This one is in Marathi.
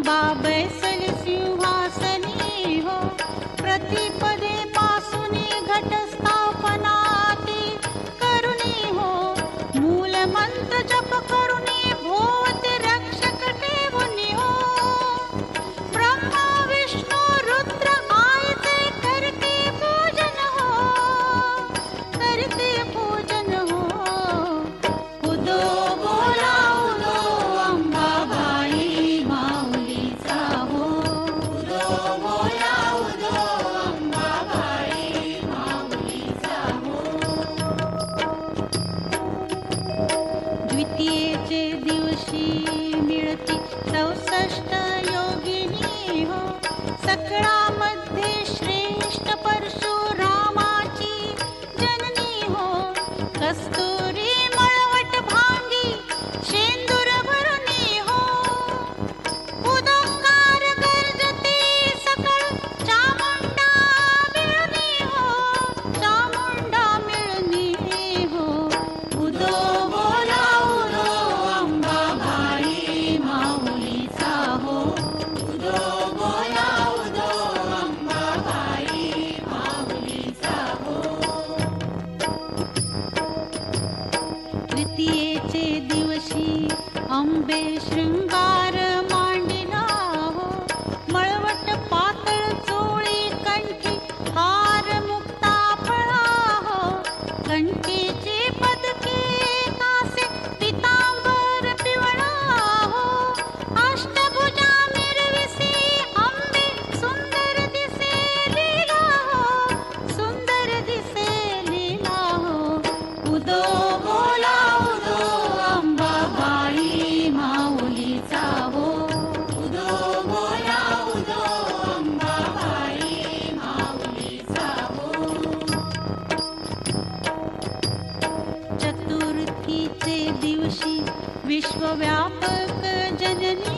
अंबा बैसली सिंहासनी हो, प्रतिपदे पासूनी घटस्थापनाती करुणी हो, मूल मंत्र जप करुणी भोवती रक्षक ठेवुनी हो, ब्रह्मा विष्णू रुद्र आयते करते पूजन हो, करते पूजन हो. उदो बोला उदो अंबाबाई माऊलीचा हो, उदो बोला उदो अंबाबाई माऊलीचा हो. द्वितीयेचे दिवशी मिळती 64 योगिनी हो, सकळामध्ये श्रेष्ठ परशुरामाची जननी हो, कस्तुरी मळवट भांगी शेंदूर भरुनी हो, उदकार गर्जती सकळ चामुंडा मिळणी हो, चामुंडा मिळणी हो. उदो बोला उदो अंबाबाई माऊलीचा हो, उदो बोला उदो अंबाबाई माऊलीचा हो. तृतीयेचे दिवशी अंबे शृंगार मांडिला हो, मळवट पातळ चोळी कंठी हार मुक्ता फळा हो, कंठीची पदके कासे पितांबर पिवळा हो, अष्टभुजा मिरविसी अंबे सुंदर दिसे लीला हो, सुंदर दिसे लीला हो. उदो बोला उदो अंबाबाई माऊलीचा हो, उदो बोला उदो अंबाबाई माऊलीचा हो. चतुर्थीचे दिवशी विश्वव्यापक जननी